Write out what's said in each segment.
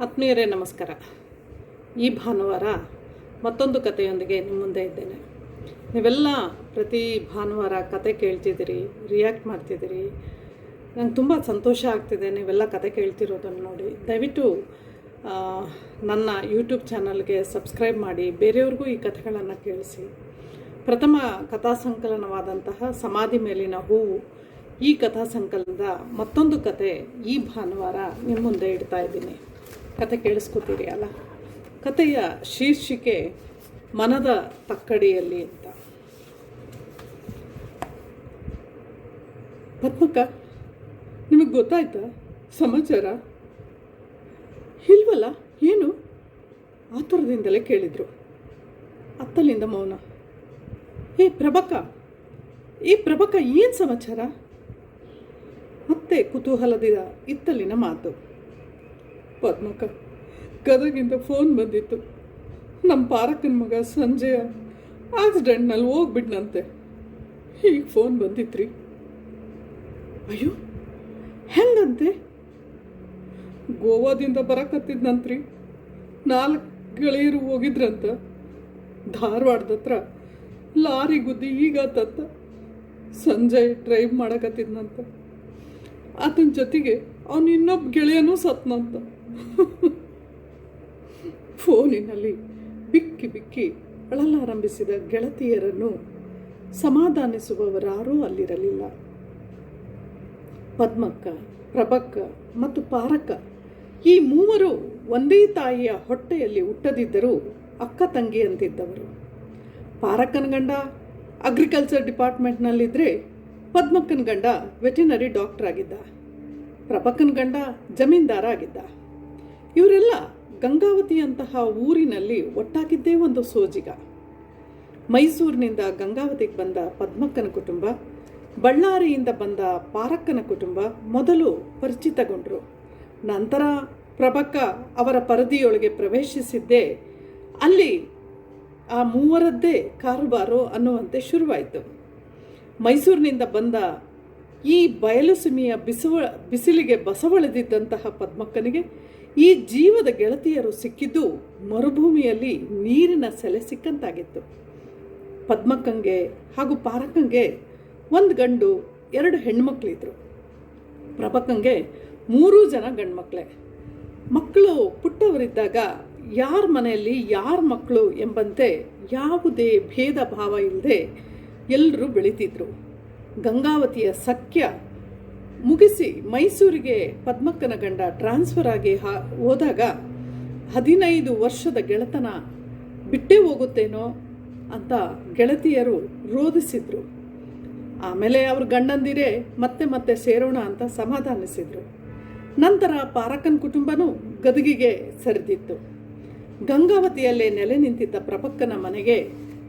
ಆತ್ಮೀಯರೇ ನಮಸ್ಕಾರ. ಈ ಭಾನುವಾರ ಮತ್ತೊಂದು ಕಥೆಯೊಂದಿಗೆ ನಿಮ್ಮ ಮುಂದೆ ಇದ್ದೇನೆ. ನೀವೆಲ್ಲ ಪ್ರತಿ ಭಾನುವಾರ ಕತೆ ಕೇಳ್ತಿದ್ದೀರಿ, ರಿಯಾಕ್ಟ್ ಮಾಡ್ತಿದ್ದೀರಿ. ನಂಗೆ ತುಂಬ ಸಂತೋಷ ಆಗ್ತಿದೆ ನೀವೆಲ್ಲ ಕತೆ ಕೇಳ್ತಿರೋದನ್ನು ನೋಡಿ. ದಯವಿಟ್ಟು ನನ್ನ ಯೂಟ್ಯೂಬ್ ಚಾನಲ್ಗೆ ಸಬ್ಸ್ಕ್ರೈಬ್ ಮಾಡಿ, ಬೇರೆಯವ್ರಿಗೂ ಈ ಕಥೆಗಳನ್ನು ಕೇಳಿಸಿ. ಪ್ರಥಮ ಕಥಾ ಸಂಕಲನವಾದಂತಹ ಸಮಾಧಿ ಮೇಲಿನ ಹೂವು, ಈ ಕಥಾ ಸಂಕಲನದ ಮತ್ತೊಂದು ಕತೆ ಈ ಭಾನುವಾರ ನಿಮ್ಮ ಮುಂದೆ ಇಡ್ತಾ ಇದ್ದೀನಿ. ಕತೆ ಕೇಳಿಸ್ಕೊತೀರಿ ಅಲ್ಲ? ಕತೆಯ ಶೀರ್ಷಿಕೆ ಮನದ ತಕ್ಕಡಿಯಲ್ಲಿ ಅಂತ. ಪದ್ಮಕ್ಕ, ನಿಮಗೆ ಗೊತ್ತಾಯ್ತಾ ಸಮಾಚಾರ? ಇಲ್ವಲ್ಲ, ಏನು? ಆತುರದಿಂದಲೇ ಕೇಳಿದರು. ಅತ್ತಲಿಂದ ಮೌನ. ಏ ಪ್ರಭಕ್ಕ, ಏನು ಸಮಾಚಾರ? ಮತ್ತೆ ಕುತೂಹಲದ ಇತ್ತಲಿನ ಮಾತು. ಪದ್ಮಕ್ಕ, ಗದಗಿಂದ ಫೋನ್ ಬಂದಿತ್ತು. ನಮ್ಮ ಪಾರಕ್ಕನ ಮಗ ಸಂಜೆಯ ಆಕ್ಸಿಡೆಂಟ್ನಲ್ಲಿ ಹೋಗ್ಬಿಟ್ನಂತೆ. ಈಗ ಫೋನ್ ಬಂದಿತ್ರಿ. ಅಯ್ಯೋ, ಹೆಂಗಂತೆ? ಗೋವಾದಿಂದ ಬರಕತ್ತಿದ್ನಂತ್ರಿ. 4 ಗೆಳೆಯರು ಹೋಗಿದ್ರಂತ. ಧಾರವಾಡದತ್ರ ಲಾರಿ ಗುದ್ದಿ ಈಗಾತಂತ. ಸಂಜಯ್ ಡ್ರೈವ್ ಮಾಡಕತ್ತಿದ್ನಂತ. ಆತನ ಜೊತೆಗೆ ಅವನು ಇನ್ನೊಬ್ಬ ಗೆಳೆಯನೂ ಸತ್ನಂತ. ಫೋನಿನಲ್ಲಿ ಬಿಕ್ಕಿ ಬಿಕ್ಕಿ ಅಳಲಾರಂಭಿಸಿದ ಗೆಳತಿಯರನ್ನು ಸಮಾಧಾನಿಸುವವರಾರೂ ಅಲ್ಲಿರಲಿಲ್ಲ. ಪದ್ಮಕ್ಕ, ಪ್ರಭಕ್ಕ ಮತ್ತು ಪಾರಕ್ಕ, ಈ ಮೂವರು ಒಂದೇ ತಾಯಿಯ ಹೊಟ್ಟೆಯಲ್ಲಿ ಹುಟ್ಟದಿದ್ದರೂ ಅಕ್ಕ ತಂಗಿ ಅಂತಿದ್ದವರು. ಪಾರಕ್ಕನ ಗಂಡ ಅಗ್ರಿಕಲ್ಚರ್ ಡಿಪಾರ್ಟ್ಮೆಂಟ್ನಲ್ಲಿದ್ದರೆ ಪದ್ಮಕ್ಕನ ಗಂಡ ವೆಟರ್ನರಿ ಡಾಕ್ಟರ್ ಆಗಿದ್ದ. ಪ್ರಭಕ್ಕನ ಗಂಡ ಜಮೀನ್ದಾರ ಆಗಿದ್ದ. ಇವರೆಲ್ಲ ಗಂಗಾವತಿಯಂತಹ ಊರಿನಲ್ಲಿ ಒಟ್ಟಾಗಿದ್ದೇ ಒಂದು ಸೋಜಿಗ. ಮೈಸೂರಿನಿಂದ ಗಂಗಾವತಿಗೆ ಬಂದ ಪದ್ಮಕ್ಕನ ಕುಟುಂಬ, ಬಳ್ಳಾರಿಯಿಂದ ಬಂದ ಪಾರಕ್ಕನ ಕುಟುಂಬ ಮೊದಲು ಪರಿಚಿತಗೊಂಡರು. ನಂತರ ಪ್ರಭಕ್ಕ ಅವರ ಪರದಿಯೊಳಗೆ ಪ್ರವೇಶಿಸಿದ್ದೇ ಅಲ್ಲಿ ಆ ಮೂವರದ್ದೇ ಕಾರುಬಾರು ಅನ್ನುವಂತೆ ಶುರುವಾಯಿತು. ಮೈಸೂರಿನಿಂದ ಬಂದ ಈ ಬಯಲು ಸೀಮೆಯ ಬಿಸಿಲಿಗೆ ಬಸವಳೆದಿದ್ದಂತಹ ಪದ್ಮಕ್ಕನಿಗೆ ಈ ಜೀವದ ಗೆಳತಿಯರು ಸಿಕ್ಕಿದ್ದು ಮರುಭೂಮಿಯಲ್ಲಿ ನೀರಿನ ಸೆಲೆ ಸಿಕ್ಕಂತಾಗಿತ್ತು. ಪದ್ಮಕ್ಕಂಗೆ ಹಾಗೂ ಪಾರಕ್ಕಂಗೆ 1 ಗಂಡು 2 ಹೆಣ್ಮಕ್ಳಿದ್ರು. ಪ್ರಭಕ್ಕಂಗೆ 3 ಜನ ಗಂಡ್ಮಕ್ಳೇ. ಮಕ್ಕಳು ಪುಟ್ಟವರಿದ್ದಾಗ ಯಾರ ಮನೆಯಲ್ಲಿ ಯಾರ ಮಕ್ಕಳು ಎಂಬಂತೆ ಯಾವುದೇ ಭೇದ ಭಾವ ಇಲ್ಲದೆ ಎಲ್ಲರೂ ಬೆಳೀತಿದ್ರು. ಗಂಗಾವತಿಯ ಸಖ್ಯ ಮುಗಿಸಿ ಮೈಸೂರಿಗೆ ಪದ್ಮಕ್ಕನ ಗಂಡ ಟ್ರಾನ್ಸ್ಫರ್ ಆಗಿ ಹೋದಾಗ 15 ವರ್ಷದ ಗೆಳೆತನ ಬಿಟ್ಟೇ ಹೋಗುತ್ತೇನೋ ಅಂತ ಗೆಳತಿಯರು ರೋಧಿಸಿದ್ರು. ಆಮೇಲೆ ಅವ್ರ ಗಂಡಂದಿರೇ ಮತ್ತೆ ಮತ್ತೆ ಸೇರೋಣ ಅಂತ ಸಮಾಧಾನಿಸಿದ್ರು. ನಂತರ ಪಾರಕ್ಕನ ಕುಟುಂಬನೂ ಗದಗಿಗೆ ಸರಿದಿತ್ತು. ಗಂಗಾವತಿಯಲ್ಲೇ ನೆಲೆ ನಿಂತಿದ್ದ ಪ್ರಭಕ್ಕನ ಮನೆಗೆ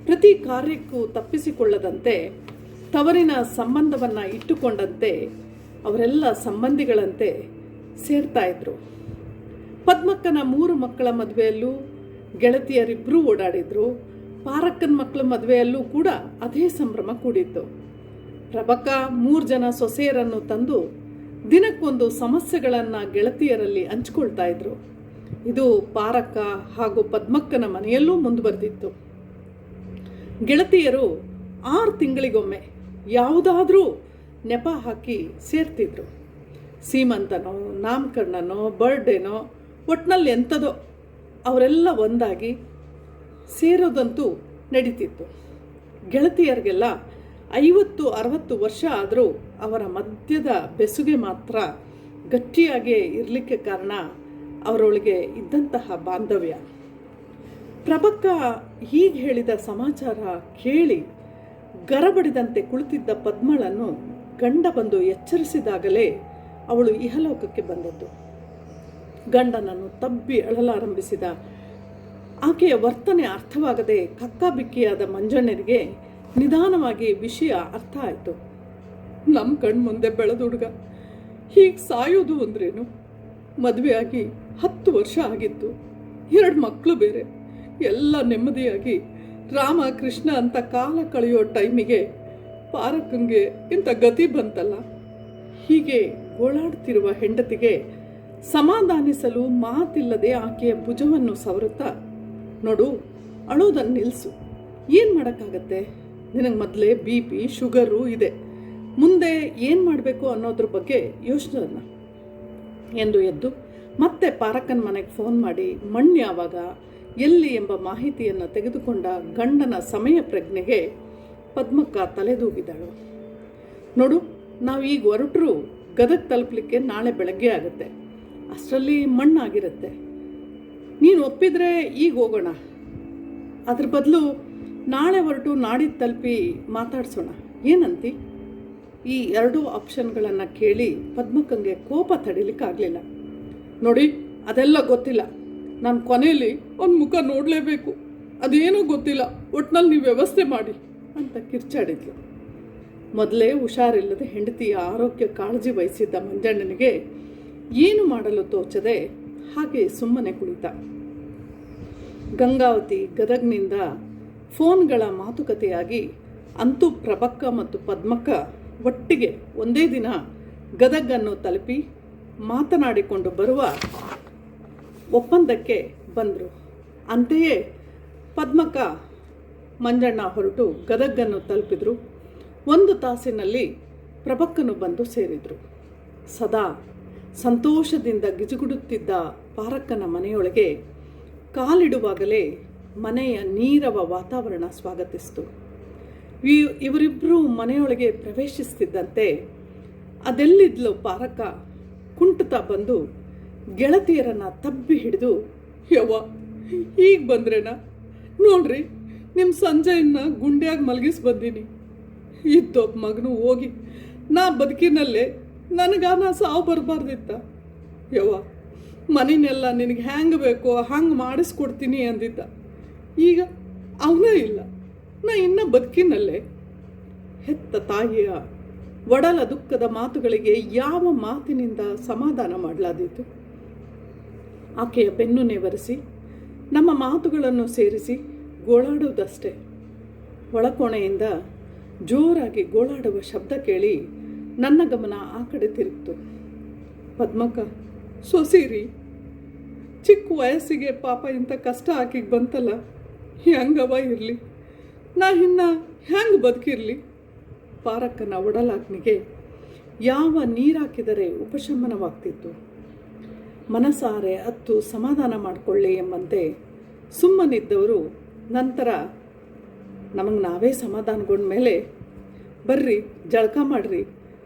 ಪ್ರತಿ ಕಾರ್ಯಕ್ಕೂ ತಪ್ಪಿಸಿಕೊಳ್ಳದಂತೆ, ತವರಿನ ಸಂಬಂಧವನ್ನು ಇಟ್ಟುಕೊಂಡಂತೆ ಅವರೆಲ್ಲ ಸಂಬಂಧಿಗಳಂತೆ ಸೇರ್ತಾ ಇದ್ರು. ಪದ್ಮಕ್ಕನ 3 ಮಕ್ಕಳ ಮದುವೆಯಲ್ಲೂ ಗೆಳತಿಯರಿಬ್ಬರೂ ಓಡಾಡಿದ್ರು. ಪಾರಕ್ಕನ ಮಕ್ಕಳ ಮದುವೆಯಲ್ಲೂ ಕೂಡ ಅದೇ ಸಂಭ್ರಮ ಕೂಡಿತ್ತು. ಪ್ರಭಕ್ಕ 3 ಜನ ಸೊಸೆಯರನ್ನು ತಂದು ದಿನಕ್ಕೊಂದು ಸಮಸ್ಯೆಗಳನ್ನು ಗೆಳತಿಯರಲ್ಲಿ ಹಂಚಿಕೊಳ್ತಾ ಇದ್ರು. ಇದು ಪಾರಕ್ಕ ಹಾಗೂ ಪದ್ಮಕ್ಕನ ಮನೆಯಲ್ಲೂ ಮುಂದುವರೆದಿತ್ತು. ಗೆಳತಿಯರು 6 ತಿಂಗಳಿಗೊಮ್ಮೆ ಯಾವುದಾದ್ರೂ ನೆಪ ಹಾಕಿ ಸೇರ್ತಿದ್ರು. ಸೀಮಂತನೋ, ನಾಮಕರಣನೋ, ಬರ್ಡೇನೋ, ಒಟ್ಟಿನಲ್ಲಿ ಎಂಥದೋ ಅವರೆಲ್ಲ ಒಂದಾಗಿ ಸೇರೋದಂತೂ ನಡೀತಿತ್ತು. ಗೆಳತಿಯರಿಗೆಲ್ಲ 50-60 ವರ್ಷ ಆದರೂ ಅವರ ಮಧ್ಯದ ಬೆಸುಗೆ ಮಾತ್ರ ಗಟ್ಟಿಯಾಗೇ ಇರಲಿಕ್ಕೆ ಕಾರಣ ಅವರೊಳಗೆ ಇದ್ದಂತಹ ಬಾಂಧವ್ಯ. ಪ್ರಭಕ್ಕ ಹೀಗೆ ಹೇಳಿದ ಸಮಾಚಾರ ಕೇಳಿ ಗರಬಡಿದಂತೆ ಕುಳಿತಿದ್ದ ಪದ್ಮಳನ್ನು ಗಂಡ ಬಂದು ಎಚ್ಚರಿಸಿದಾಗಲೇ ಅವಳು ಇಹಲೋಕಕ್ಕೆ ಬಂದದ್ದು. ಗಂಡನನ್ನು ತಬ್ಬಿ ಅಳಲಾರಂಭಿಸಿದ ಆಕೆಯ ವರ್ತನೆ ಅರ್ಥವಾಗದೆ ಕಕ್ಕಾಬಿಕ್ಕಿಯಾದ ಮಂಜಣ್ಣರಿಗೆ ನಿಧಾನವಾಗಿ ವಿಷಯ ಅರ್ಥ ಆಯಿತು. ನಮ್ಮ ಕಣ್ಮುಂದೆ ಬೆಳೆದ ಹುಡುಗ ಹೀಗೆ ಸಾಯೋದು ಅಂದ್ರೇನು? ಮದುವೆಯಾಗಿ 10 ವರ್ಷ ಆಗಿತ್ತು, 2 ಮಕ್ಕಳು ಬೇರೆ. ಎಲ್ಲ ನೆಮ್ಮದಿಯಾಗಿ ರಾಮ ಕೃಷ್ಣ ಅಂತ ಕಾಲ ಕಳೆಯೋ ಟೈಮಿಗೆ ಪಾರಕ್ಕಂಗೆ ಇಂಥ ಗತಿ ಬಂತಲ್ಲ. ಹೀಗೆ ಗೋಳಾಡ್ತಿರುವ ಹೆಂಡತಿಗೆ ಸಮಾಧಾನಿಸಲು ಮಾತಿಲ್ಲದೆ ಆಕೆಯ ಭುಜವನ್ನು ಸವರುತ್ತಾ, ನೋಡು, ಅಳೋದನ್ನು ನಿಲ್ಲಿಸು. ಏನು ಮಾಡೋಕ್ಕಾಗತ್ತೆ? ನಿನಗೆ ಮೊದಲೇ BP ಶುಗರು ಇದೆ. ಮುಂದೆ ಏನು ಮಾಡಬೇಕು ಅನ್ನೋದ್ರ ಬಗ್ಗೆ ಯೋಚನೆ ಎಂದು ಎದ್ದು ಮತ್ತೆ ಪಾರಕ್ಕನ ಮನೆಗೆ ಫೋನ್ ಮಾಡಿ ಮಣ್ಣು ಯಾವಾಗ, ಎಲ್ಲಿ ಎಂಬ ಮಾಹಿತಿಯನ್ನು ತೆಗೆದುಕೊಂಡ ಗಂಡನ ಸಮಯ ಪ್ರಜ್ಞೆಗೆ ಪದ್ಮಕ್ಕ ತಲೆದೂಗಿದಳು. ನೋಡು, ನಾವು ಈಗ ಹೊರಟರು ಗದಗ ತಲುಪಲಿಕ್ಕೆ ನಾಳೆ ಬೆಳಗ್ಗೆ ಆಗುತ್ತೆ. ಅಷ್ಟರಲ್ಲಿ ಮಣ್ಣಾಗಿರುತ್ತೆ. ನೀನು ಒಪ್ಪಿದರೆ ಈಗ ಹೋಗೋಣ. ಅದ್ರ ಬದಲು ನಾಳೆ ಹೊರಟು ನಾಡಿದ್ದು ತಲುಪಿ ಮಾತಾಡ್ಸೋಣ, ಏನಂತಿ? ಈ ಎರಡೂ ಆಪ್ಷನ್ಗಳನ್ನು ಕೇಳಿ ಪದ್ಮಕ್ಕಂಗೆ ಕೋಪ ತಡಿಲಿಕ್ಕಾಗಲಿಲ್ಲ. ನೋಡಿ, ಅದೆಲ್ಲ ಗೊತ್ತಿಲ್ಲ. ನಾನು ಕೊನೆಯಲ್ಲಿ ಒಂದು ಮುಖ ನೋಡಲೇಬೇಕು. ಅದೇನೂ ಗೊತ್ತಿಲ್ಲ, ಒಟ್ನಲ್ಲಿ ನೀವು ವ್ಯವಸ್ಥೆ ಮಾಡಿ ಅಂತ ಕಿರ್ಚಾಡಿದ್ಲು. ಮೊದಲೇ ಹುಷಾರಿಲ್ಲದೆ ಹೆಂಡತಿಯ ಆರೋಗ್ಯ ಕಾಳಜಿ ವಹಿಸಿದ್ದ ಮಂಜಣ್ಣನಿಗೆ ಏನು ಮಾಡಲು ತೋಚದೆ ಹಾಗೆ ಸುಮ್ಮನೆ ಕುಳಿತ. ಗಂಗಾವತಿ ಗದಗ್ನಿಂದ ಫೋನ್ಗಳ ಮಾತುಕತೆಯಾಗಿ ಅಂತೂ ಪ್ರಭಕ್ಕ ಮತ್ತು ಪದ್ಮಕ್ಕ ಒಟ್ಟಿಗೆ ಒಂದೇ ದಿನ ಗದಗನ್ನು ತಲುಪಿ ಮಾತನಾಡಿಕೊಂಡು ಬರುವ ಒಪ್ಪಂದಕ್ಕೆ ಬಂದರು. ಅಂತೆಯೇ ಪದ್ಮಕ್ಕ ಮಂಜಣ್ಣ ಹೊರಟು ಗದಗನ್ನು ತಲುಪಿದರು. 1 ತಾಸಿನಲ್ಲಿ ಪ್ರಭಕ್ಕನು ಬಂದು ಸೇರಿದರು. ಸದಾ ಸಂತೋಷದಿಂದ ಗಿಜುಗುಡುತ್ತಿದ್ದ ಪಾರಕ್ಕನ ಮನೆಯೊಳಗೆ ಕಾಲಿಡುವಾಗಲೇ ಮನೆಯ ನೀರವ ವಾತಾವರಣ ಸ್ವಾಗತಿಸಿತು. ಇವರಿಬ್ಬರೂ ಮನೆಯೊಳಗೆ ಪ್ರವೇಶಿಸ್ತಿದ್ದಂತೆ ಅದೆಲ್ಲಿದ್ಲು ಪಾರಕ್ಕ ಕುಂಟುತ್ತಾ ಬಂದು ಗೆಳತಿಯರನ್ನು ತಬ್ಬಿ ಹಿಡಿದು, ಯವ್ವ, ಈಗ ಬಂದ್ರೇನ? ನೋಡ್ರಿ, ನಿಮ್ಮ ಸಂಜೆಯನ್ನ ಗುಂಡ್ಯಾಗಿ ಮಲಗಿಸಿ ಬಂದೀನಿ. ಇದ್ದೊಬ್ಬ ಮಗನು ಹೋಗಿ ನಾ ಬದುಕಿನಲ್ಲೇ ನನಗಾನ ಸಾವು ಬರಬಾರ್ದಿತ್ತ. ಯವ್ವ, ಮನೆನೆಲ್ಲ ನಿನಗೆ ಹ್ಯಾಂಗೆ ಬೇಕೋ ಹಂಗೆ ಮಾಡಿಸ್ಕೊಡ್ತೀನಿ ಅಂದಿದ್ದ. ಈಗ ಅವನೇ ಇಲ್ಲ, ನಾ ಇನ್ನೂ ಬದುಕಿನಲ್ಲೇ. ಹೆತ್ತ ತಾಯಿಯ ಒಡಲ ದುಃಖದ ಮಾತುಗಳಿಗೆ ಯಾವ ಮಾತಿನಿಂದ ಸಮಾಧಾನ ಮಾಡಲಾದೀತು? ಆಕೆಯ ಬೆನ್ನು ನೇವರಿಸಿ ನಮ್ಮ ಮಾತುಗಳನ್ನು ಸೇರಿಸಿ ಗೋಳಾಡುವುದಷ್ಟೇ. ಒಳಕೋಣೆಯಿಂದ ಜೋರಾಗಿ ಗೋಳಾಡುವ ಶಬ್ದ ಕೇಳಿ ನನ್ನ ಗಮನ ಆ ಕಡೆ ತಿರುಗಿತು. ಪದ್ಮಕ್ಕ, ಸೊಸೀರಿ, ಚಿಕ್ಕ ವಯಸ್ಸಿಗೆ ಪಾಪ ಇಂಥ ಕಷ್ಟ ಆಕಿಗೆ ಬಂತಲ್ಲ, ಹೆಂಗವ ಇರಲಿ, ನಾ ಇನ್ನು ಹೆಂಗೆ ಬದುಕಿರಲಿ? ಪಾರಕ್ಕನ ಒಡಲಾಗ್ನಿಗೆ ಯಾವ ನೀರಾಕಿದರೆ ಉಪಶಮನವಾಗ್ತಿತ್ತು. ಮನಸಾರೆ ಅತ್ತು ಸಮಾಧಾನ ಮಾಡಿಕೊಳ್ಳಿ ಎಂಬಂತೆ ಸುಮ್ಮನಿದ್ದವರು ನಂತರ ನಮಗೆ ನಾವೇ ಸಮಾಧಾನಗೊಂಡ ಮೇಲೆ ಬರ್ರಿ ಜಳಕ ಮಾಡಿರಿ,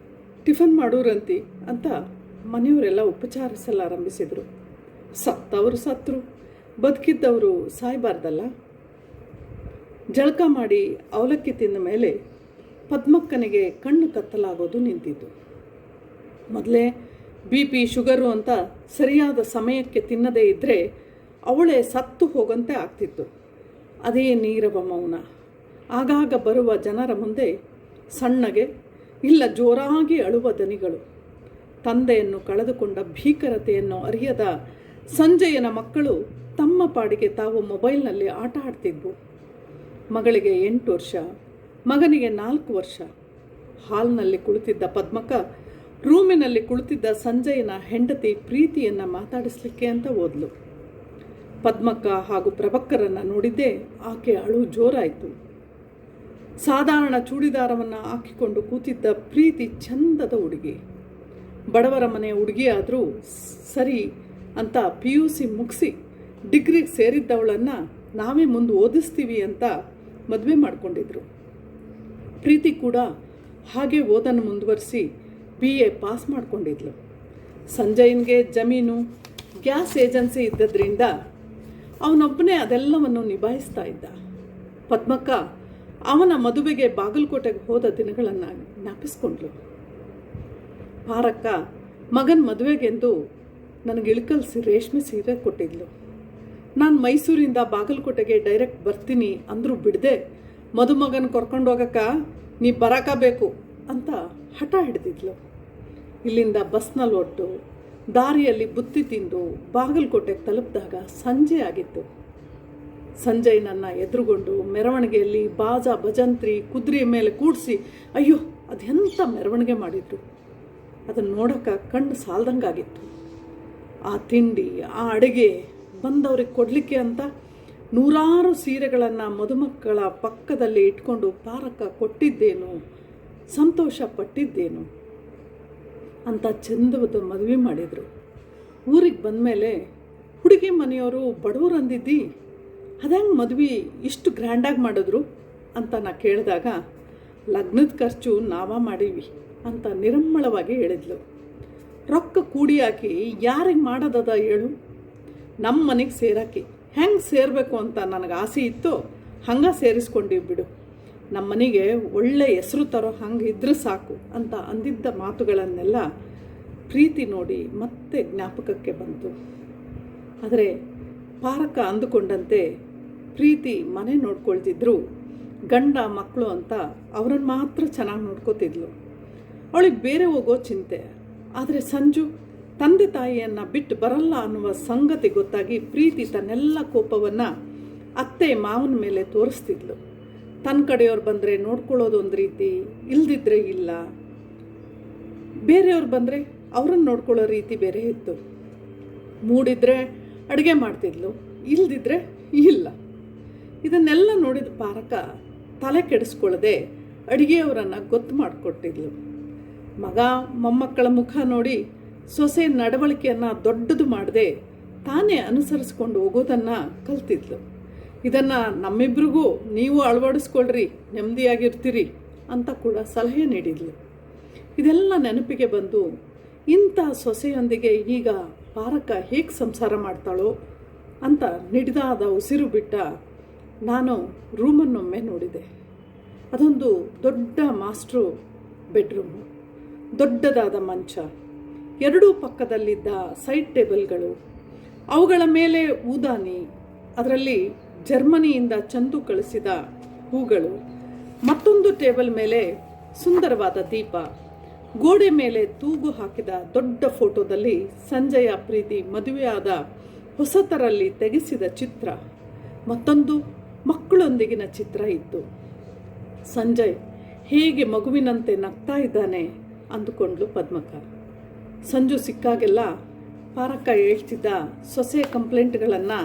ಟಿಫನ್ ಮಾಡೋರಂತಿ ಅಂತ ಮನೆಯವರೆಲ್ಲ ಉಪಚಾರಿಸಲಾರಂಭಿಸಿದರು. ಸತ್ತವರು ಸತ್ತರು, ಬದುಕಿದ್ದವರು ಸಾಯಬಾರ್ದಲ್ಲ. ಜಳಕ ಮಾಡಿ ಅವಲಕ್ಕಿ ತಿಂದ ಮೇಲೆ ಪದ್ಮಕ್ಕನಿಗೆ ಕಣ್ಣು ಕತ್ತಲಾಗೋದು ನಿಂತಿತು. ಮೊದಲೇ BP ಶುಗರು ಅಂತ ಸರಿಯಾದ ಸಮಯಕ್ಕೆ ತಿನ್ನದೇ ಇದ್ದರೆ ಅವಳೇ ಸತ್ತು ಹೋಗಂತೆ ಆಗ್ತಿತ್ತು. ಅದೇ ನೀರವ ಮೌನ. ಆಗಾಗ ಬರುವ ಜನರ ಮುಂದೆ ಸಣ್ಣಗೆ ಇಲ್ಲ ಜೋರಾಗಿ ಅಳುವ ದನಿಗಳು. ತಂದೆಯನ್ನು ಕಳೆದುಕೊಂಡ ಭೀಕರತೆಯನ್ನು ಅರಿಯದ ಸಂಜಯನ ಮಕ್ಕಳು ತಮ್ಮ ಪಾಡಿಗೆ ತಾವು ಮೊಬೈಲ್ನಲ್ಲಿ ಆಟ ಆಡ್ತಿದ್ವು. ಮಗಳಿಗೆ 8 ವರ್ಷ, ಮಗನಿಗೆ 4 ವರ್ಷ. ಹಾಲ್ನಲ್ಲಿ ಕುಳಿತಿದ್ದ ಪದ್ಮಕ್ಕ ರೂಮಿನಲ್ಲಿ ಕುಳಿತಿದ್ದ ಸಂಜಯನ ಹೆಂಡತಿ ಪ್ರೀತಿಯನ್ನು ಮಾತಾಡಿಸ್ಲಿಕ್ಕೆ ಅಂತ ಹೋದ್ಲು. ಪದ್ಮಕ್ಕ ಹಾಗೂ ಪ್ರಭಕ್ಕರನ್ನು ನೋಡಿದ್ದೇ ಆಕೆ ಅಳು ಜೋರಾಯಿತು. ಸಾಧಾರಣ ಚೂಡಿದಾರವನ್ನು ಹಾಕಿಕೊಂಡು ಕೂತಿದ್ದ ಪ್ರೀತಿ ಚಂದದ ಹುಡುಗಿ. ಬಡವರ ಮನೆಯ ಹುಡುಗಿಯಾದರೂ ಸರಿ ಅಂತ PUC ಮುಗಿಸಿ ಡಿಗ್ರಿಗೆ ಸೇರಿದ್ದವಳನ್ನು ನಾವೇ ಮುಂದೆ ಓದಿಸ್ತೀವಿ ಅಂತ ಮದುವೆ ಮಾಡಿಕೊಂಡಿದ್ರು. ಪ್ರೀತಿ ಕೂಡ ಹಾಗೆ ಓದನ್ನು ಮುಂದುವರಿಸಿ BA ಪಾಸ್ ಮಾಡಿಕೊಂಡಿದ್ಲು. ಸಂಜಯನ್ಗೆ ಜಮೀನು, ಗ್ಯಾಸ್ ಏಜೆನ್ಸಿ ಇದ್ದದ್ರಿಂದ ಅವನೊಬ್ಬನೇ ಅದೆಲ್ಲವನ್ನು ನಿಭಾಯಿಸ್ತಾ ಇದ್ದ. ಪದ್ಮಕ್ಕ ಅವನ ಮದುವೆಗೆ ಬಾಗಲಕೋಟೆಗೆ ಹೋದ ದಿನಗಳನ್ನು ಜ್ಞಾಪಿಸ್ಕೊಂಡ್ಳು. ಪಾರಕ್ಕ ಮಗನ ಮದುವೆಗೆಂದು ನನಗೆ ಇಳ್ಕಲ್ಸಿ ರೇಷ್ಮೆ ಸೀರೆ ಕೊಟ್ಟಿದ್ಲು. ನಾನು ಮೈಸೂರಿಂದ ಬಾಗಲಕೋಟೆಗೆ ಡೈರೆಕ್ಟ್ ಬರ್ತೀನಿ ಅಂದರೂ ಬಿಡದೆ ಮದುಮಗನ ಕರ್ಕೊಂಡು ಹೋಗಕ್ಕ ನೀ ಬರಕಬೇಕು ಅಂತ ಹಠ ಹಿಡಿದಿದ್ಲು. ಇಲ್ಲಿಂದ ಬಸ್ನಲ್ಲಿ ಹೊಟ್ಟು ದಾರಿಯಲ್ಲಿ ಬುತ್ತಿ ತಿಂದು ಬಾಗಲಕೋಟೆಗೆ ತಲುಪಿದಾಗ ಸಂಜೆ ಆಗಿತ್ತು. ಸಂಜಯ್ ನನ್ನ ಎದುರುಗೊಂಡು ಮೆರವಣಿಗೆಯಲ್ಲಿ ಬಾಜಾ ಭಜಂತ್ರಿ ಕುದುರೆ ಮೇಲೆ ಕೂಡಿಸಿ, ಅಯ್ಯೋ ಅದೆಂಥ ಮೆರವಣಿಗೆ ಮಾಡಿದ್ರು. ಅದನ್ನು ನೋಡೋಕೆ ಕಣ್ಣು ಸಾಲ್ದಂಗಾಗಿತ್ತು. ಆ ತಿಂಡಿ, ಆ ಅಡುಗೆ ಬಂದವ್ರಿಗೆ ಕೊಡಲಿಕ್ಕೆ ಅಂತ ನೂರಾರು ಸೀರೆಗಳನ್ನು ಮದುಮಕ್ಕಳ ಪಕ್ಕದಲ್ಲಿ ಇಟ್ಕೊಂಡು ಪಾರಕ್ಕ ಕೊಟ್ಟಿದ್ದೇನು, ಸಂತೋಷ ಪಟ್ಟಿದ್ದೇನು ಅಂತ ಚಂದದ ಮದುವೆ ಮಾಡಿದರು. ಊರಿಗೆ ಬಂದಮೇಲೆ ಹುಡುಗಿ ಮನೆಯವರು ಬಡವರು ಅಂದಿದ್ದಿ, ಅದಂಗೆ ಮದುವೆ ಇಷ್ಟು ಗ್ರ್ಯಾಂಡಾಗಿ ಮಾಡಿದ್ರು ಅಂತ ನಾ ಕೇಳಿದಾಗ, ಲಗ್ನದ ಖರ್ಚು ನಾವ ಮಾಡೀವಿ ಅಂತ ನಿರಮ್ಮಳವಾಗಿ ಹೇಳಿದ್ಲು. ರೊಕ್ಕ ಕೂಡಿ ಹಾಕಿ ಯಾರಿಗೆ ಮಾಡೋದದ ಹೇಳು? ನಮ್ಮ ಮನೆಗೆ ಸೇರಾಕಿ ಹೆಂಗೆ ಸೇರಬೇಕು ಅಂತ ನನಗೆ ಆಸೆ ಇತ್ತು, ಹಂಗೆ ಸೇರಿಸ್ಕೊಂಡಿವಿ ಬಿಡು. ನಮ್ಮ ಮನೆಗೆ ಒಳ್ಳೆ ಹೆಸರು ತರೋ ಹಂಗೆ ಇದ್ರೆ ಸಾಕು ಅಂತ ಅಂದಿದ್ದ ಮಾತುಗಳನ್ನೆಲ್ಲ ಪ್ರೀತಿ ನೋಡಿ ಮತ್ತೆ ಜ್ಞಾಪಕಕ್ಕೆ ಬಂತು. ಆದರೆ ಪಾರಕ್ಕ ಅಂದುಕೊಂಡಂತೆ ಪ್ರೀತಿ ಮನೆ ನೋಡ್ಕೊಳ್ತಿದ್ರು, ಗಂಡ ಮಕ್ಕಳು ಅಂತ ಅವರನ್ನು ಮಾತ್ರ ಚೆನ್ನಾಗಿ ನೋಡ್ಕೋತಿದ್ಲು. ಅವಳಿಗೆ ಬೇರೆ ಹೋಗೋ ಚಿಂತೆ. ಆದರೆ ಸಂಜು ತಂದೆ ತಾಯಿಯನ್ನು ಬಿಟ್ಟು ಬರಲ್ಲ ಅನ್ನುವ ಸಂಗತಿ ಗೊತ್ತಾಗಿ ಪ್ರೀತಿ ತನ್ನೆಲ್ಲ ಕೋಪವನ್ನು ಅತ್ತೆ ಮಾವನ ಮೇಲೆ ತೋರಿಸ್ತಿದ್ಲು. ತನ್ನ ಕಡೆಯವ್ರು ಬಂದರೆ ನೋಡ್ಕೊಳ್ಳೋದು ಒಂದು ರೀತಿ, ಇಲ್ದಿದ್ರೆ ಇಲ್ಲ. ಬೇರೆಯವ್ರು ಬಂದರೆ ಅವ್ರನ್ನ ನೋಡ್ಕೊಳ್ಳೋ ರೀತಿ ಬೇರೆ ಇತ್ತು. ಮೂಡಿದ್ರೆ ಅಡುಗೆ ಮಾಡ್ತಿದ್ಲು, ಇಲ್ದಿದ್ರೆ ಇಲ್ಲ. ಇದನ್ನೆಲ್ಲ ನೋಡಿದ ಪಾರಕ ತಲೆ ಕೆಡಿಸ್ಕೊಳ್ಳದೆ ಅಡುಗೆಯವರನ್ನು ಗೊತ್ತು ಮಾಡಿಕೊಟ್ಟಿದ್ಲು. ಮಗ ಮೊಮ್ಮಕ್ಕಳ ಮುಖ ನೋಡಿ ಸೊಸೆ ನಡವಳಿಕೆಯನ್ನು ದೊಡ್ಡದು ಮಾಡದೆ ತಾನೇ ಅನುಸರಿಸ್ಕೊಂಡು ಹೋಗೋದನ್ನು ಕಲ್ತಿದ್ಲು. ಇದನ್ನು ನಮ್ಮಿಬ್ರಿಗೂ ನೀವು ಅಳವಡಿಸ್ಕೊಳ್ರಿ, ನೆಮ್ಮದಿಯಾಗಿರ್ತೀರಿ ಅಂತ ಕೂಡ ಸಲಹೆ ನೀಡಿದ್ಲು. ಇದೆಲ್ಲ ನೆನಪಿಗೆ ಬಂದು ಇಂಥ ಸೊಸೆಯೊಂದಿಗೆ ಈಗ ಪಾರಕ್ಕ ಹೇಗೆ ಸಂಸಾರ ಮಾಡ್ತಾಳೋ ಅಂತ ನಿಡಿದಾದ ಉಸಿರು ಬಿಟ್ಟ ನಾನು ರೂಮನ್ನೊಮ್ಮೆ ನೋಡಿದೆ. ಅದೊಂದು ದೊಡ್ಡ ಮಾಸ್ಟ್ರು ಬೆಡ್ರೂಮು, ದೊಡ್ಡದಾದ ಮಂಚ, ಎರಡೂ ಪಕ್ಕದಲ್ಲಿದ್ದ ಸೈಡ್ ಟೇಬಲ್ಗಳು, ಅವುಗಳ ಮೇಲೆ ಊದಾನಿ, ಅದರಲ್ಲಿ ಜರ್ಮನಿಯಿಂದ ಚಂದು ಕಳಿಸಿದ ಹೂಗಳು, ಮತ್ತೊಂದು ಟೇಬಲ್ ಮೇಲೆ ಸುಂದರವಾದ ದೀಪ, ಗೋಡೆ ಮೇಲೆ ತೂಗು ಹಾಕಿದ ದೊಡ್ಡ ಫೋಟೋದಲ್ಲಿ ಸಂಜಯ ಪ್ರೀತಿ ಮದುವೆಯಾದ ಹೊಸತರಲ್ಲಿ ತೆಗೆಸಿದ ಚಿತ್ರ, ಮತ್ತೊಂದು ಮಕ್ಕಳೊಂದಿಗಿನ ಚಿತ್ರ ಇತ್ತು. ಸಂಜಯ್ ಹೇಗೆ ಮಗುವಿನಂತೆ ನಗ್ತಾ ಇದ್ದಾನೆ ಅಂದುಕೊಂಡ್ಲು ಪದ್ಮಕ್ಕ. ಸಂಜು ಸಿಕ್ಕಾಗೆಲ್ಲ ಪಾರಕ್ಕ ಹೇಳ್ತಿದ್ದ ಸೊಸೆ ಕಂಪ್ಲೇಂಟ್ಗಳನ್ನು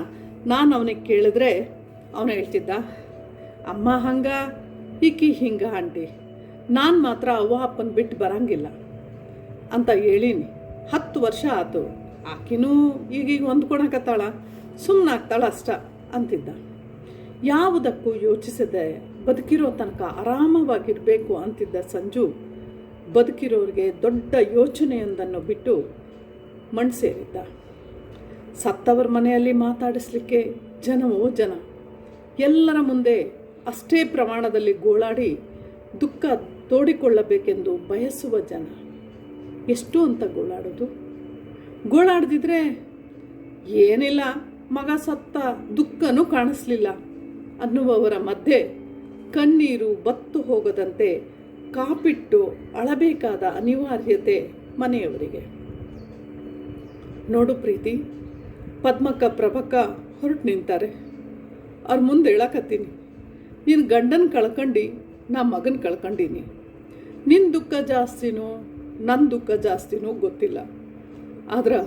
ನಾನು ಅವನಿಗೆ ಕೇಳಿದ್ರೆ ಅವನು ಹೇಳ್ತಿದ್ದ, ಅಮ್ಮ ಹಂಗ ಈಕಿ ಹಿಂಗ ಆಂಟಿ, ನಾನು ಮಾತ್ರ ಅವ್ವ ಅಪ್ಪನ ಬಿಟ್ಟು ಬರಂಗಿಲ್ಲ ಅಂತ ಹೇಳೀನಿ. 10 ವರ್ಷ ಆಯ್ತು, ಆಕಿನೂ ಈಗೀಗ ಹೊಂದ್ಕೊಳಕತ್ತಾಳ, ಸುಮ್ಮನಾಗ್ತಾಳ ಅಷ್ಟ ಅಂತಿದ್ದ. ಯಾವುದಕ್ಕೂ ಯೋಚಿಸದೆ ಬದುಕಿರೋ ತನಕ ಆರಾಮವಾಗಿರಬೇಕು ಅಂತಿದ್ದ ಸಂಜು ಬದುಕಿರೋರಿಗೆ ದೊಡ್ಡ ಯೋಚನೆಯೊಂದನ್ನು ಬಿಟ್ಟು ಮಣ್ಣು ಸೇರಿದ್ದ. ಸತ್ತವರ ಮನೆಯಲ್ಲಿ ಮಾತಾಡಿಸ್ಲಿಕ್ಕೆ ಜನವೋ ಜನ, ಎಲ್ಲರ ಮುಂದೆ ಅಷ್ಟೇ ಪ್ರಮಾಣದಲ್ಲಿ ಗೋಳಾಡಿ ದುಃಖ ತೋಡಿಕೊಳ್ಳಬೇಕೆಂದು ಬಯಸುವ ಜನ. ಎಷ್ಟು ಅಂತ ಗೋಳಾಡೋದು? ಗೋಳಾಡ್ದಿದ್ರೆ ಏನಿಲ್ಲ, ಮಗ ಸತ್ತ ದುಃಖನೂ ಕಾಣಿಸ್ಲಿಲ್ಲ ಅನ್ನುವವರ ಮಧ್ಯೆ ಕಣ್ಣೀರು ಬತ್ತು ಹೋಗದಂತೆ ಕಾಪಿಟ್ಟು ಅಳಬೇಕಾದ ಅನಿವಾರ್ಯತೆ ಮನೆಯವರಿಗೆ. ನೋಡು ಪ್ರೀತಿ, ಪದ್ಮಕ್ಕ ಪ್ರಭಕ್ಕ ಹೊರಟು ನಿಂತಾರೆ. ಅವ್ರ ಮುಂದೆ ಹೇಳಕತ್ತೀನಿ, ನೀನು ಗಂಡನ ಕಳ್ಕೊಂಡು ನಾ ಮಗನ ಕಳ್ಕೊಂಡೀನಿ. ನಿನ್ನ ದುಃಖ ಜಾಸ್ತಿನೋ ನನ್ನ ದುಃಖ ಜಾಸ್ತಿನೋ ಗೊತ್ತಿಲ್ಲ, ಆದ್ರೆ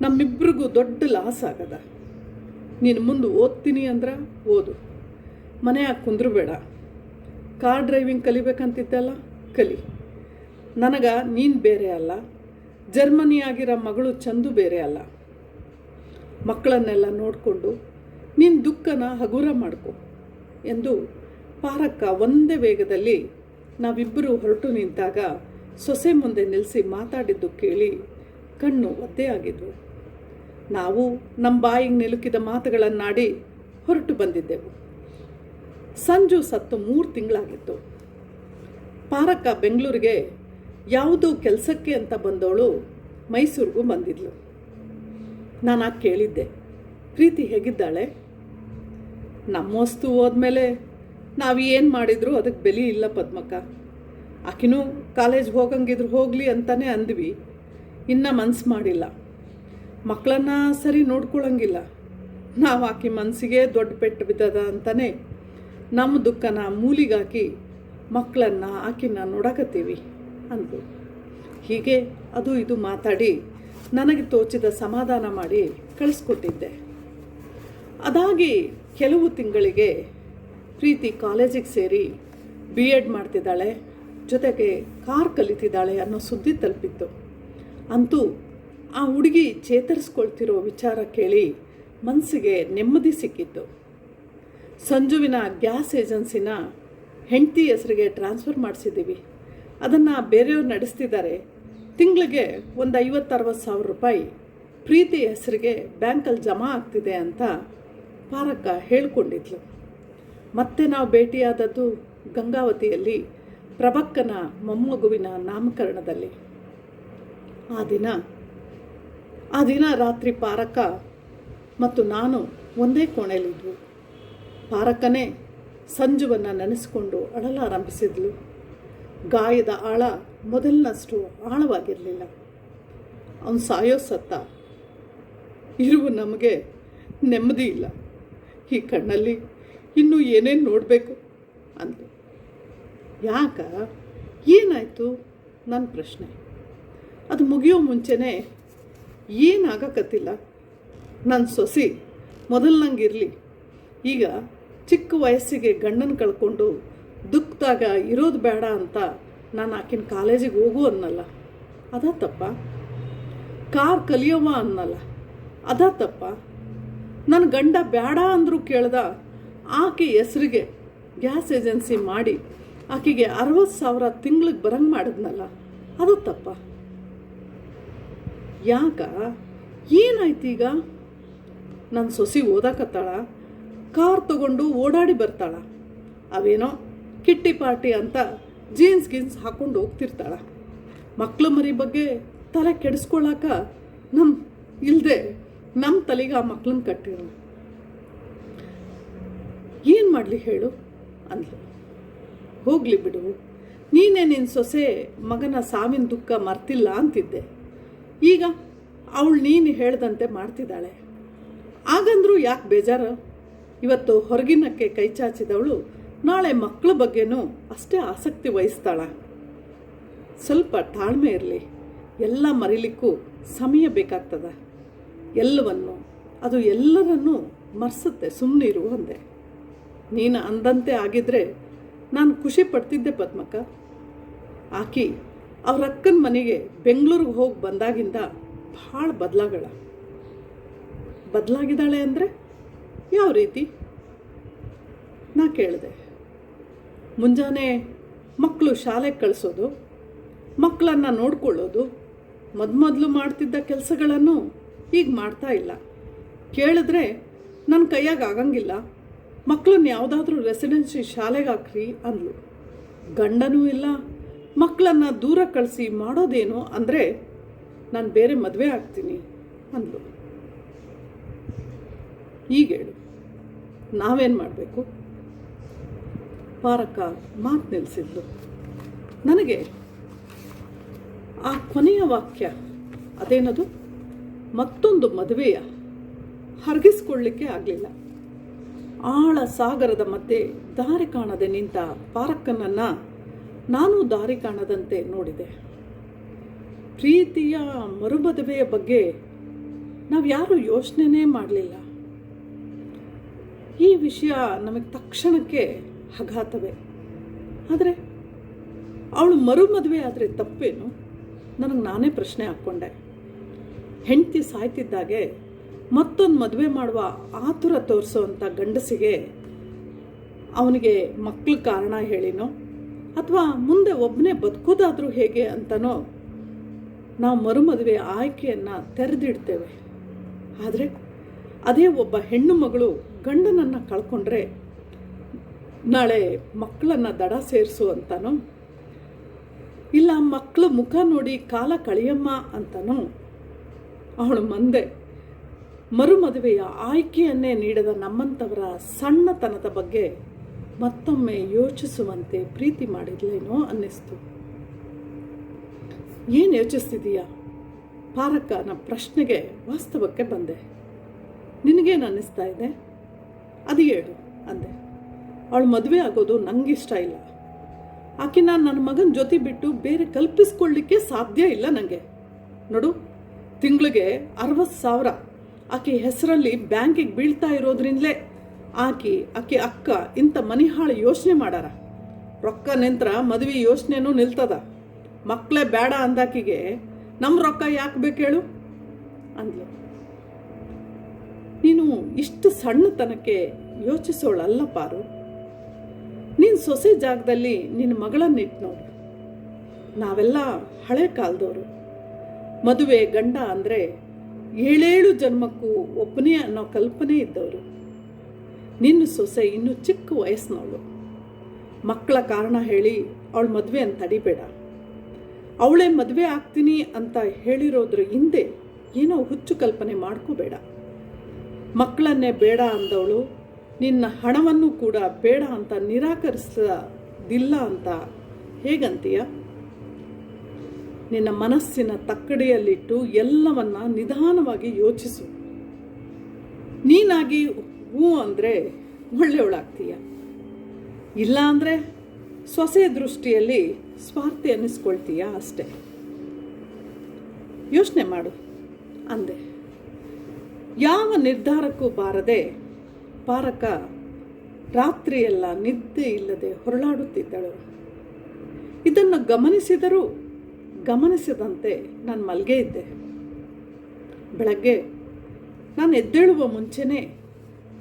ನಮ್ಮಿಬ್ರಿಗೂ ದೊಡ್ಡ ಲಾಸ್ ಆಗದ. ನೀನು ಮುಂದೆ ಓದ್ತೀನಿ ಅಂದ್ರೆ ಓದು, ಮನೆಯಾಗ ಕುಂದ್ರಬೇಡ. ಕಾರ್ ಡ್ರೈವಿಂಗ್ ಕಲಿಬೇಕಂತಿದ್ದಲ್ಲ, ಕಲಿ. ನನಗೆ ನೀನು ಬೇರೆ ಅಲ್ಲ, ಜರ್ಮನಿ ಆಗಿರೋ ಮಗಳು ಚಂದು ಬೇರೆ ಅಲ್ಲ. ಮಕ್ಕಳನ್ನೆಲ್ಲ ನೋಡಿಕೊಂಡು ನಿನ್ನ ದುಃಖನ ಹಗುರ ಮಾಡ್ಕೊ ಎಂದು ಪಾರಕ್ಕ ಒಂದೇ ವೇಗದಲ್ಲಿ ನಾವಿಬ್ಬರು ಹೊರಟು ನಿಂತಾಗ ಸೊಸೆ ಮುಂದೆ ನಿಲ್ಲಿಸಿ ಮಾತಾಡಿದ್ದು ಕೇಳಿ ಕಣ್ಣು ಒದ್ದೆಯಾಗಿದ್ವು. ನಾವು ನಮ್ಮ ಬಾಯಿಗೆ ನಿಲುಕಿದ ಮಾತುಗಳನ್ನಾಡಿ ಹೊರಟು ಬಂದಿದ್ದೆವು. ಸಂಜು ಸತ್ತು 3 ತಿಂಗಳಾಗಿತ್ತು. ಪಾರಕ್ಕ ಬೆಂಗಳೂರಿಗೆ ಯಾವುದೋ ಕೆಲಸಕ್ಕೆ ಅಂತ ಬಂದವಳು ಮೈಸೂರಿಗೂ ಬಂದಿದ್ಲು. ನಾನು ಕೇಳಿದ್ದೆ, ಪ್ರೀತಿ ಹೇಗಿದ್ದಾಳೆ? ನಮ್ಮ ವಸ್ತು ಹೋದ್ಮೇಲೆ ನಾವು ಏನು ಮಾಡಿದ್ರು ಅದಕ್ಕೆ ಬೆಲೆ ಇಲ್ಲ ಪದ್ಮಕ್ಕ. ಆಕಿನೂ ಕಾಲೇಜ್ಗೆ ಹೋಗಂಗಿದ್ರು ಹೋಗಲಿ ಅಂತಲೇ ಅಂದ್ವಿ, ಇನ್ನೂ ಮನಸ್ಸು ಮಾಡಿಲ್ಲ. ಮಕ್ಕಳನ್ನ ಸರಿ ನೋಡ್ಕೊಳ್ಳಂಗಿಲ್ಲ. ನಾವು ಆಕಿ ಮನಸ್ಸಿಗೆ ದೊಡ್ಡ ಪೆಟ್ಟು ಬಿದ್ದದ ಅಂತಲೇ ನಮ್ಮ ದುಃಖನ ಮೂಲಿಗಾಕಿ ಮಕ್ಕಳನ್ನು ಆಕಿನ ನೋಡಕತ್ತೀವಿ ಅಂದರು. ಹೀಗೆ ಅದು ಇದು ಮಾತಾಡಿ ನನಗೆ ತೋಚಿದ ಸಮಾಧಾನ ಮಾಡಿ ಕಳಿಸ್ಕೊಟ್ಟಿದ್ದೆ. ಅದಾಗಿ ಕೆಲವು ತಿಂಗಳಿಗೆ ಪ್ರೀತಿ ಕಾಲೇಜಿಗೆ ಸೇರಿ BEd ಮಾಡ್ತಿದ್ದಾಳೆ, ಜೊತೆಗೆ ಕಾರ್ ಕಲಿತಿದ್ದಾಳೆ ಅನ್ನೋ ಸುದ್ದಿ ತಲುಪಿತ್ತು. ಅಂತೂ ಆ ಹುಡುಗಿ ಚೇತರಿಸ್ಕೊಳ್ತಿರೋ ವಿಚಾರ ಕೇಳಿ ಮನಸ್ಸಿಗೆ ನೆಮ್ಮದಿ ಸಿಕ್ಕಿತ್ತು. ಸಂಜುವಿನ ಗ್ಯಾಸ್ ಏಜೆನ್ಸಿನ ಹೆಂಡತಿ ಹೆಸರಿಗೆ ಟ್ರಾನ್ಸ್ಫರ್ ಮಾಡಿಸಿದ್ದೀವಿ. ಅದನ್ನು ಬೇರೆಯವ್ರು ನಡೆಸ್ತಿದ್ದಾರೆ. ತಿಂಗಳಿಗೆ ಒಂದು 50-60 ಸಾವಿರ ರೂಪಾಯಿ ಪ್ರೀತಿ ಹೆಸರಿಗೆ ಬ್ಯಾಂಕಲ್ಲಿ ಜಮಾ ಆಗ್ತಿದೆ ಅಂತ ಪಾರಕ್ಕ ಹೇಳ್ಕೊಂಡಿದ್ಲು. ಮತ್ತೆ ನಾವು ಭೇಟಿಯಾದದ್ದು ಗಂಗಾವತಿಯಲ್ಲಿ ಪ್ರಭಕ್ಕನ ಮೊಮ್ಮಗುವಿನ ನಾಮಕರಣದಲ್ಲಿ. ಆ ದಿನ ರಾತ್ರಿ ಪಾರಕ್ಕ ಮತ್ತು ನಾನು ಒಂದೇ ಕೋಣೆಯಲ್ಲಿದ್ವು. ಪಾರಕ್ಕನೇ ಸಂಜುವನ್ನು ನೆನೆಸ್ಕೊಂಡು ಅಳಲಾರಂಭಿಸಿದ್ಲು. ಗಾಯದ ಆಳ ಮೊದಲಿನಷ್ಟು ಆಳವಾಗಿರಲಿಲ್ಲ. ಅವನು ಸಾಯೋ ಸತ್ತ. ಇರುವ ನಮಗೆ ನೆಮ್ಮದಿ ಇಲ್ಲ. ಈ ಕಣ್ಣಲ್ಲಿ ಇನ್ನೂ ಏನೇನು ನೋಡಬೇಕು ಅಂದು. ಯಾಕ, ಏನಾಯಿತು ನನ್ನ ಪ್ರಶ್ನೆ. ಅದು ಮುಗಿಯೋ ಮುಂಚೆನೇ ಏನಾಗಕತ್ತಿಲ್ಲ, ನನ್ನ ಸೊಸಿ ಮೊದಲನಂಗಿರಲಿ, ಈಗ ಚಿಕ್ಕ ವಯಸ್ಸಿಗೆ ಗಂಡನ ಕಳ್ಕೊಂಡು ದುಃಖದಾಗ ಇರೋದು ಬೇಡ ಅಂತ ನಾನು ಆಕಿನ ಕಾಲೇಜಿಗೆ ಹೋಗು ಅನ್ನಲ್ಲ, ಅದ ತಪ್ಪ? ಕಾರ್ ಕಲಿಯೋವ ಅನ್ನಲ್ಲ, ಅದ ತಪ್ಪ? ನನ್ನ ಗಂಡ ಬೇಡ ಅಂದರೂ ಕೇಳ್ದ ಆಕೆ ಹೆಸರಿಗೆ ಗ್ಯಾಸ್ ಏಜೆನ್ಸಿ ಮಾಡಿ ಆಕೆಗೆ 60,000 ತಿಂಗಳಿಗೆ ಬರಂಗೆ ಮಾಡಿದ್ನಲ್ಲ, ಅದು ತಪ್ಪ? ಯಾಕ, ಏನಾಯ್ತು ಈಗ? ನನ್ನ ಸೊಸಿ ಓದಾಕತ್ತಾಳ, ಕಾರ್ ತಗೊಂಡು ಓಡಾಡಿ ಬರ್ತಾಳ, ಅವೇನೋ ಕಿಟ್ಟಿ ಪಾರ್ಟಿ ಅಂತ ಜೀನ್ಸ್ ಹಾಕ್ಕೊಂಡು ಹೋಗ್ತಿರ್ತಾಳ. ಮಕ್ಕಳು ಮರಿ ಬಗ್ಗೆ ತಲೆ ಕೆಡಿಸ್ಕೊಳ್ಳಾಕ ನಮ್ಮ ತಲೆಗೆ ಆ ಮಕ್ಕಳನ್ನ ಕಟ್ಟಿರೋ. ಏನು ಮಾಡಲಿ ಹೇಳು ಅಂದ್ಲು. ಹೋಗಲಿ ಬಿಡು, ನೀನೇ ನಿನ್ನ ಸೊಸೆ ಮಗನ ಸಾವಿನ ದುಃಖ ಮರ್ತಿಲ್ಲ ಅಂತಿದ್ದೆ. ಈಗ ಅವಳು ನೀನು ಹೇಳ್ದಂತೆ ಮಾಡ್ತಿದ್ದಾಳೆ. ಆಗಂದ್ರೂ ಯಾಕೆ ಬೇಜಾರು? ಇವತ್ತು ಹೊರಗಿನಕ್ಕೆ ಕೈ ಚಾಚಿದವಳು ನಾಳೆ ಮಕ್ಕಳ ಬಗ್ಗೆನೂ ಅಷ್ಟೇ ಆಸಕ್ತಿ ವಹಿಸ್ತಾಳ. ಸ್ವಲ್ಪ ತಾಳ್ಮೆ ಇರಲಿ, ಎಲ್ಲ ಮರಿಲಿಕ್ಕೂ ಸಮಯ ಬೇಕಾಗ್ತದ. ಅದು ಎಲ್ಲರನ್ನೂ ಮರೆಸುತ್ತೆ, ಸುಮ್ಮನಿರು ಅಂದೆ. ನೀನು ಅಂದಂತೆ ಆಗಿದ್ರೆ ನಾನು ಖುಷಿ ಪಡ್ತಿದ್ದೆ ಪದ್ಮಕ್ಕ. ಆಕಿ ಅವ್ರ ಅಕ್ಕನ ಮನೆಗೆ ಬೆಂಗಳೂರಿಗೆ ಹೋಗಿ ಬಂದಾಗಿಂದ ಭಾಳ ಬದಲಾಗಿದ್ದಾಳೆ ಅಂದರೆ ಯಾವ ರೀತಿ? ನಾ ಕೇಳಿದೆ. ಮುಂಜಾನೆ ಮಕ್ಕಳು ಶಾಲೆಗೆ ಕಳಿಸೋದು, ಮಕ್ಕಳನ್ನು ನೋಡ್ಕೊಳ್ಳೋದು, ಮೊದಲು ಮಾಡ್ತಿದ್ದ ಕೆಲಸಗಳನ್ನು ಈಗ ಮಾಡ್ತಾ ಇಲ್ಲ. ಕೇಳಿದ್ರೆ ನನ್ನ ಕೈಯಾಗ ಆಗಂಗಿಲ್ಲ, ಮಕ್ಕಳನ್ನ ಯಾವುದಾದ್ರೂ ರೆಸಿಡೆನ್ಸಿ ಶಾಲೆಗೆ ಹಾಕ್ರಿ ಅಂದ್ಲು. ಗಂಡನೂ ಇಲ್ಲ, ಮಕ್ಕಳನ್ನು ದೂರ ಕಳಿಸಿ ಮಾಡೋದೇನು ಅಂದರೆ ನಾನು ಬೇರೆ ಮದುವೆ ಆಗ್ತೀನಿ ಅಂದ್ಲು. ಈಗ ಹೇಳು, ನಾವೇನು ಮಾಡಬೇಕು? ಪಾರಕ್ಕ ಮಾತು ನಿಲ್ಲಿಸಿದ್ಲು. ನನಗೆ ಆ ಕೊನೆಯ ವಾಕ್ಯ, ಅದೇನದು, ಮತ್ತೊಂದು ಮದುವೆಯ ಹರಗಿಸ್ಕೊಳ್ಳಿಕ್ಕೆ ಆಗಲಿಲ್ಲ. ಆಳ ಸಾಗರದ ಮಧ್ಯೆ ದಾರಿ ಕಾಣದೆ ನಿಂತ ಪಾರಕ್ಕನನ್ನು ನಾನು ದಾರಿ ಕಾಣದಂತೆ ನೋಡಿದೆ. ಪ್ರೀತಿಯ ಮರುಮದುವೆಯ ಬಗ್ಗೆ ನಾವು ಯಾರೂ ಯೋಚನೆನೇ ಮಾಡಲಿಲ್ಲ. ಈ ವಿಷಯ ನಮಗೆ ತಕ್ಷಣಕ್ಕೆ ಆಘಾತವೇ. ಆದರೆ ಅವಳು ಮರುಮದುವೆ ಆದರೆ ತಪ್ಪೇನು? ನನಗೆ ನಾನೇ ಪ್ರಶ್ನೆ ಹಾಕ್ಕೊಂಡೆ. ಹೆಂಡತಿ ಸಾಯ್ತಿದ್ದಾಗೆ ಮತ್ತೊಂದು ಮದುವೆ ಮಾಡುವ ಆತುರ ತೋರಿಸೋವಂಥ ಗಂಡಸಿಗೆ ಅವನಿಗೆ ಮಕ್ಕಳ ಕಾರಣ ಹೇಳಿನೋ ಅಥವಾ ಮುಂದೆ ಒಬ್ಬನೇ ಬದುಕೋದಾದರೂ ಹೇಗೆ ಅಂತನೋ ನಾವು ಮರುಮದುವೆ ಆಯ್ಕೆಯನ್ನು ತೆರೆದಿಡ್ತೇವೆ. ಆದರೆ ಅದೇ ಒಬ್ಬ ಹೆಣ್ಣು ಮಗಳು ಗಂಡನನ್ನು ಕಳ್ಕೊಂಡ್ರೆ ನಾಳೆ ಮಕ್ಕಳನ್ನು ದಡ ಸೇರಿಸು ಅಂತನೋ ಇಲ್ಲ ಮಕ್ಕಳು ಮುಖ ನೋಡಿ ಕಾಲ ಕಳೆಯಮ್ಮ ಅಂತನೋ ಅವಳು ಮುಂದೆ ಮರುಮದುವೆಯ ಆಯ್ಕೆಯನ್ನೇ ನೀಡದ ನಮ್ಮಂಥವರ ಸಣ್ಣತನದ ಬಗ್ಗೆ ಮತ್ತೊಮ್ಮೆ ಯೋಚಿಸುವಂತೆ ಪ್ರೀತಿ ಮಾಡಿದ್ಲೇನೋ ಅನ್ನಿಸ್ತು. ಏನು ಯೋಚಿಸ್ತಿದೀಯಾ ಪಾರಕ್ಕನ ಪ್ರಶ್ನೆಗೆ ವಾಸ್ತವಕ್ಕೆ ಬಂದೆ. ನಿನಗೇನು ಅನ್ನಿಸ್ತಾ ಇದೆ? ಅದು ಹೇಳು ಅಂದೆ. ಅವಳು ಮದುವೆ ಆಗೋದು ನನಗಿಷ್ಟ ಇಲ್ಲ. ಆಕೆನ ನನ್ನ ಮಗನ ಜೊತೆ ಬಿಟ್ಟು ಬೇರೆ ಕಲ್ಪಿಸ್ಕೊಳ್ಳಿಕ್ಕೆ ಸಾಧ್ಯ ಇಲ್ಲ ನನಗೆ. ನೋಡು, ತಿಂಗಳಿಗೆ 60,000 ಆಕೆ ಹೆಸರಲ್ಲಿ ಬ್ಯಾಂಕಿಗೆ ಬೀಳ್ತಾ ಇರೋದ್ರಿಂದಲೇ ಆಕೆ ಅಕ್ಕ ಇಂಥ ಮನಿಹಾಳು ಯೋಚನೆ ಮಾಡಾರ. ರೊಕ್ಕ ನಿಂತ್ರ ಮದುವೆ ಯೋಚನೆನೂ ನಿಲ್ತದ. ಮಕ್ಕಳೇ ಬೇಡ ಅಂದಾಕಿಗೆ ನಮ್ಮ ರೊಕ್ಕ ಯಾಕೆ ಬೇಕು ಹೇಳು ಅಂದ್ಲು. ನೀನು ಇಷ್ಟು ಸಣ್ಣತನಕ್ಕೆ ಯೋಚಿಸೋಳಲ್ಲ ಪಾರು. ನೀನು ಸೊಸೆ ಜಾಗದಲ್ಲಿ ನಿನ್ನ ಮಗಳನ್ನಿಟ್ಟು ನೋಡು. ನಾವೆಲ್ಲ ಹಳೆ ಕಾಲದವರು. ಮದುವೆ ಗಂಡ ಅಂದರೆ 7 ಜನ್ಮಕ್ಕೂ ಒಬ್ಬನೇ ಅನ್ನೋ ಕಲ್ಪನೆ ಇದ್ದವರು. ನಿನ್ನ ಸೊಸೆ ಇನ್ನೂ ಚಿಕ್ಕ ವಯಸ್ಸಿನವಳು. ಮಕ್ಕಳ ಕಾರಣ ಹೇಳಿ ಅವಳ ಮದುವೆಯನ್ನು ತಡಿಬೇಡ. ಅವಳೇ ಮದುವೆ ಆಗ್ತೀನಿ ಅಂತ ಹೇಳಿರೋದ್ರ ಹಿಂದೆ ಏನೋ ಹುಚ್ಚು ಕಲ್ಪನೆ ಮಾಡ್ಕೋಬೇಡ. ಮಕ್ಕಳನ್ನೇ ಬೇಡ ಅಂದವಳು ನಿನ್ನ ಹಣವನ್ನು ಕೂಡ ಬೇಡ ಅಂತ ನಿರಾಕರಿಸದಿಲ್ಲ ಅಂತ ಹೇಗಂತೀಯ? ನಿನ್ನ ಮನಸ್ಸಿನ ತಕ್ಕಡಿಯಲ್ಲಿಟ್ಟು ಎಲ್ಲವನ್ನ ನಿಧಾನವಾಗಿ ಯೋಚಿಸು. ನೀನಾಗಿ ಹೂ ಅಂದರೆ ಒಳ್ಳೆಯವಳಾಗ್ತೀಯ, ಇಲ್ಲ ಅಂದರೆ ಸೊಸೆ ದೃಷ್ಟಿಯಲ್ಲಿ ಸ್ವಾರ್ಥಿ ಅನ್ನಿಸ್ಕೊಳ್ತೀಯ ಅಷ್ಟೆ. ಯೋಚನೆ ಮಾಡು ಅಂದೆ. ಯಾವ ನಿರ್ಧಾರಕ್ಕೂ ಬಾರದೆ ಪಾರಕ ರಾತ್ರಿಯೆಲ್ಲ ನಿದ್ದೆ ಇಲ್ಲದೆ ಹೊರಳಾಡುತ್ತಿದ್ದಳು. ಇದನ್ನು ಗಮನಿಸಿದರೂ ಗಮನಿಸದಂತೆ ನಾನು ಮಲ್ಗೆ ಇದ್ದೆ. ಬೆಳಗ್ಗೆ ನಾನು ಎದ್ದೇಳುವ ಮುಂಚೆನೇ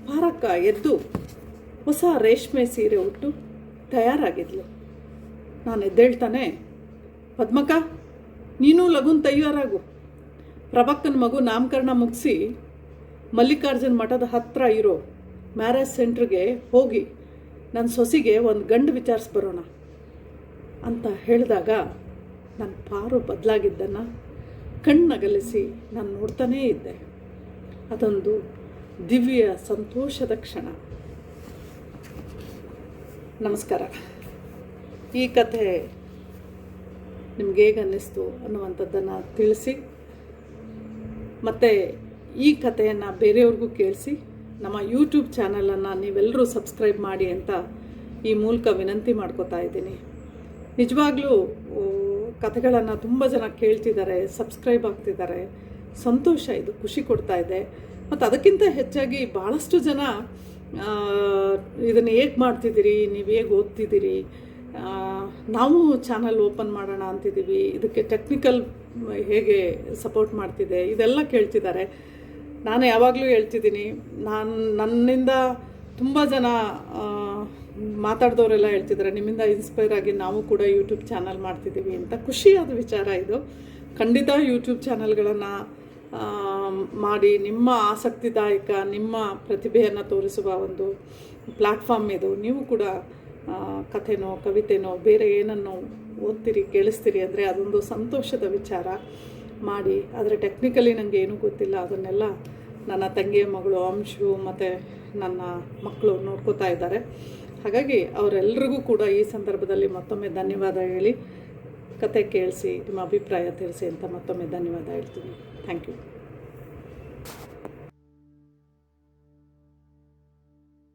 ಪಾರಕ ಎದ್ದು ಹೊಸ ರೇಷ್ಮೆ ಸೀರೆ ಉಟ್ಟು ತಯಾರಾಗಿದ್ಲು. ನಾನು ಎದ್ದೇಳ್ತಾನೆ, ಪದ್ಮಕ್ಕ ನೀನು ಲಗುನ್ ತಯಾರಾಗು. ಪ್ರಭಕ್ಕನ ಮಗು ನಾಮಕರಣ ಮುಗಿಸಿ ಮಲ್ಲಿಕಾರ್ಜುನ ಮಠದ ಹತ್ತಿರ ಇರೋ ಮ್ಯಾರೇಜ್ ಸೆಂಟ್ರಿಗೆ ಹೋಗಿ ನನ್ನ ಸೊಸೆಗೆ ಒಂದು ಗಂಡು ವಿಚಾರಿಸ್ಬರೋಣ ಅಂತ ಹೇಳಿದಾಗ ನನ್ನ ಪಾರು ಬದಲಾಗಿದ್ದನ್ನು ಕಣ್ಣಗಲಿಸಿ ನಾನು ನೋಡ್ತಾನೇ ಇದ್ದೆ. ಅದೊಂದು ದಿವ್ಯ ಸಂತೋಷದ ಕ್ಷಣ. ನಮಸ್ಕಾರ. ಈ ಕಥೆ ನಿಮ್ಗೆ ಹೇಗೆ ಅನ್ನಿಸ್ತು ಅನ್ನುವಂಥದ್ದನ್ನು ತಿಳಿಸಿ, ಮತ್ತು ಈ ಕಥೆಯನ್ನು ಬೇರೆಯವ್ರಿಗೂ ಕೇಳಿಸಿ ನಮ್ಮ ಯೂಟ್ಯೂಬ್ ಚಾನಲನ್ನು ನೀವೆಲ್ಲರೂ ಸಬ್ಸ್ಕ್ರೈಬ್ ಮಾಡಿ ಅಂತ ಈ ಮೂಲಕ ವಿನಂತಿ ಮಾಡ್ಕೋತಾ ಇದ್ದೀನಿ. ನಿಜವಾಗ್ಲೂ ಕಥೆಗಳನ್ನು ತುಂಬ ಜನ ಕೇಳ್ತಿದ್ದಾರೆ, ಸಬ್ಸ್ಕ್ರೈಬ್ ಆಗ್ತಿದ್ದಾರೆ. ಸಂತೋಷ, ಇದು ಖುಷಿ ಕೊಡ್ತಾ ಇದೆ. ಮತ್ತು ಅದಕ್ಕಿಂತ ಹೆಚ್ಚಾಗಿ ಭಾಳಷ್ಟು ಜನ ಇದನ್ನು ಹೇಗೆ ಮಾಡ್ತಿದ್ದೀರಿ, ನೀವು ಹೇಗೆ ಓದ್ತಿದ್ದೀರಿ, ನಾವು ಚಾನಲ್ ಓಪನ್ ಮಾಡೋಣ ಅಂತಿದ್ದೀವಿ, ಇದಕ್ಕೆ ಟೆಕ್ನಿಕಲ್ ಹೇಗೆ ಸಪೋರ್ಟ್ ಮಾಡ್ತಿದೆ, ಇದೆಲ್ಲ ಕೇಳ್ತಿದ್ದಾರೆ. ನಾನು ಯಾವಾಗಲೂ ಹೇಳ್ತಿದ್ದೀನಿ, ನನ್ನಿಂದ ತುಂಬ ಜನ ಮಾತಾಡಿದವರೆಲ್ಲ ಹೇಳ್ತಿದ್ದಾರೆ ನಿಮ್ಮಿಂದ ಇನ್ಸ್ಪೈರ್ ಆಗಿ ನಾವು ಕೂಡ ಯೂಟ್ಯೂಬ್ ಚಾನಲ್ ಮಾಡ್ತಿದ್ದೀವಿ ಅಂತ. ಖುಷಿಯಾದ ವಿಚಾರ ಇದು. ಖಂಡಿತ ಯೂಟ್ಯೂಬ್ ಚಾನಲ್ಗಳನ್ನು ಮಾಡಿ ನಿಮ್ಮ ಆಸಕ್ತಿದಾಯಕ ನಿಮ್ಮ ಪ್ರತಿಭೆಯನ್ನು ತೋರಿಸುವ ಒಂದು ಪ್ಲ್ಯಾಟ್ಫಾರ್ಮ್ ಇದು. ನೀವು ಕೂಡ ಕಥೆನೋ ಕವಿತೆನೋ ಬೇರೆ ಏನನ್ನೋ ಓದ್ತೀರಿ, ಕೇಳಿಸ್ತೀರಿ ಅಂದರೆ ಅದೊಂದು ಸಂತೋಷದ ವಿಚಾರ. ಮಾಡಿ. ಆದರೆ ಟೆಕ್ನಿಕಲಿ ನನಗೆ ಏನೂ ಗೊತ್ತಿಲ್ಲ. ಅದನ್ನೆಲ್ಲ ನನ್ನ ತಂಗಿಯ ಮಗಳು ಅಂಶು ಮತ್ತು ನನ್ನ ಮಕ್ಕಳು ನೋಡ್ಕೋತಾ ಇದ್ದಾರೆ. ಹಾಗಾಗಿ ಅವರೆಲ್ಲರಿಗೂ ಕೂಡ ಈ ಸಂದರ್ಭದಲ್ಲಿ ಮತ್ತೊಮ್ಮೆ ಧನ್ಯವಾದ ಹೇಳಿ, ಕತೆ ಕೇಳಿಸಿ ನಿಮ್ಮ ಅಭಿಪ್ರಾಯ ತಿಳಿಸಿ ಅಂತ ಮತ್ತೊಮ್ಮೆ ಧನ್ಯವಾದ ಹೇಳ್ತೀನಿ. Thank you.